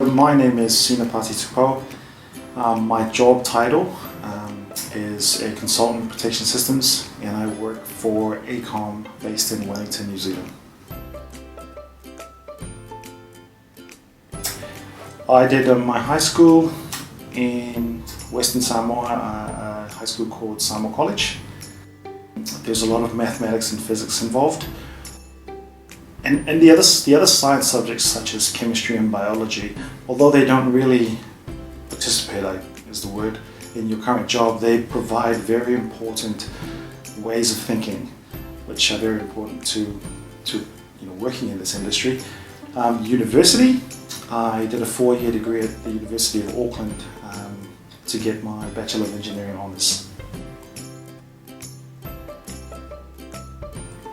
My name is Sinapati Tupou. My job title is a consultant in protection systems, and I work for AECOM based in Wellington, New Zealand. I did my high school in Western Samoa, a high school called Samoa College. There's a lot of mathematics and physics involved. And the other science subjects such as chemistry and biology, although they don't really participate, is the word, in your current job, they provide very important ways of thinking, which are very important to working in this industry. University, I did a 4-year degree at the University of Auckland to get my Bachelor of Engineering honours.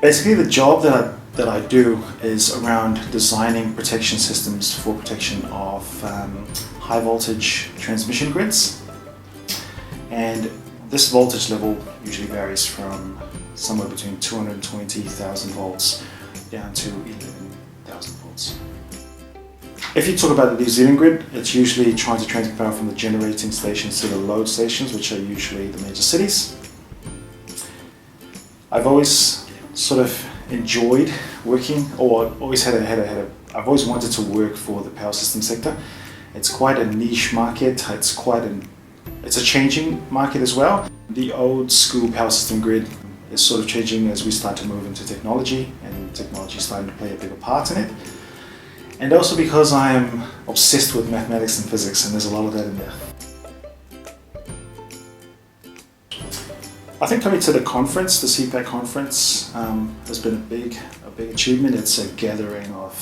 Basically, the job that I do is around designing protection systems for protection of high voltage transmission grids. And this voltage level usually varies from somewhere between 220,000 volts down to 11,000 volts. If you talk about the New Zealand grid, it's usually trying to transfer power from the generating stations to the load stations, which are usually the major cities. I've always sort of enjoyed working, or always I've always wanted to work for the power system sector. It's quite a niche market. It's a changing market as well. The old school power system grid is sort of changing as we start to move into technology, and technology is starting to play a bigger part in it. And also because I am obsessed with mathematics and physics, and there's a lot of that in there. I think coming to the conference, the CPAC conference, has been a big achievement. It's a gathering of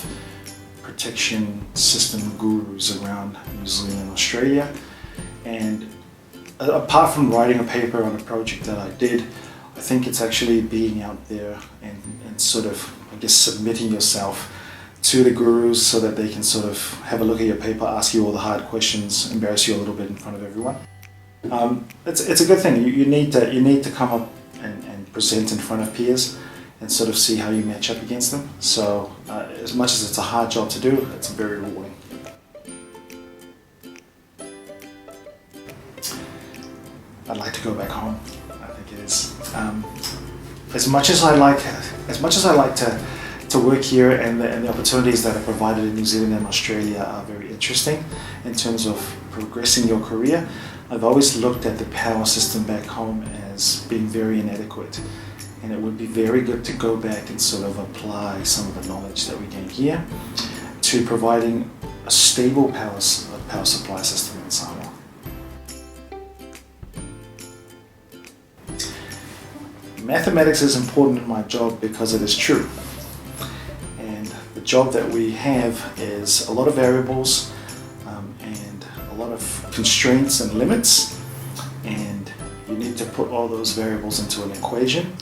protection system gurus around New Zealand and Australia. And apart from writing a paper on a project that I did, I think it's actually being out there and sort of, I guess, submitting yourself to the gurus so that they can sort of have a look at your paper, ask you all the hard questions, embarrass you a little bit in front of everyone. It's a good thing. You need to come up and present in front of peers and sort of see how you match up against them. So as much as it's a hard job to do, it's very rewarding. I'd like to go back home. I think it is. As much as I like to work here, and the opportunities that are provided in New Zealand and Australia are very interesting in terms of progressing your career, I've always looked at the power system back home as being very inadequate, and it would be very good to go back and sort of apply some of the knowledge that we gain here to providing a stable power supply system in Samoa. Mathematics is important in my job because it is true. And the job that we have is a lot of variables and a lot of constraints and limits, and you need to put all those variables into an equation,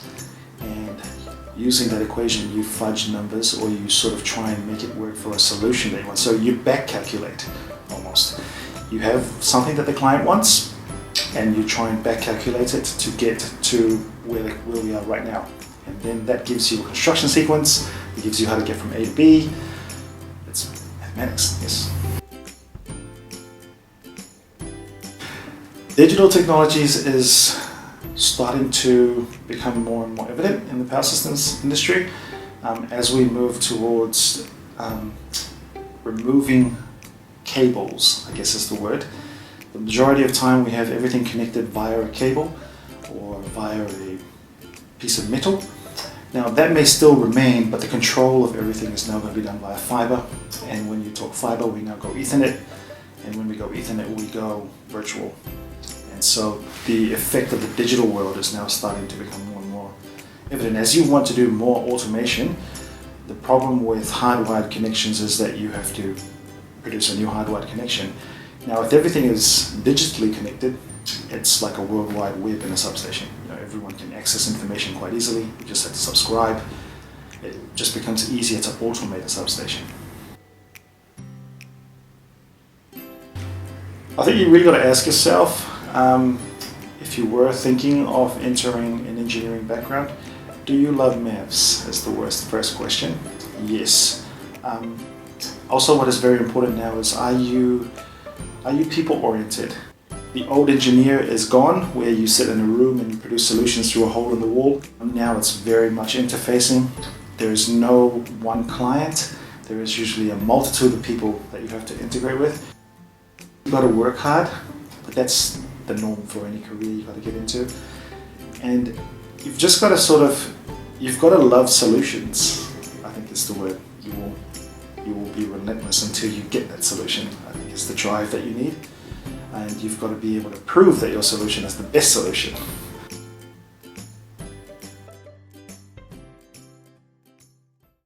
and using that equation you fudge numbers, or you sort of try and make it work for a solution that you want. So you back calculate almost. You have something that the client wants, and you try and back calculate it to get to where we are right now. And then that gives you a construction sequence, it gives you how to get from A to B. It's mathematics, yes. Digital technologies is starting to become more and more evident in the power systems industry as we move towards removing cables, I guess is the word. The majority of time we have everything connected via a cable or via a piece of metal. Now that may still remain, but the control of everything is now going to be done via fiber. And when you talk fiber, we now go Ethernet, and when we go Ethernet, we go virtual. And so the effect of the digital world is now starting to become more and more evident. As you want to do more automation, the problem with hardwired connections is that you have to produce a new hardwired connection. Now, if everything is digitally connected, it's like a world wide web in a substation. Everyone can access information quite easily. You just have to subscribe. It just becomes easier to automate a substation. I think you really got to ask yourself, if you were thinking of entering an engineering background, do you love maths? Is the first question. Yes. Also, what is very important now is, are you people oriented? The old engineer is gone, where you sit in a room and you produce solutions through a hole in the wall. Now it's very much interfacing. There is no one client. There is usually a multitude of people that you have to integrate with. You've got to work hard, but that's the norm for any career you've got to get into. And you've just got to you've got to love solutions, I think is the word. You will be relentless until you get that solution. I think it's the drive that you need. And you've got to be able to prove that your solution is the best solution.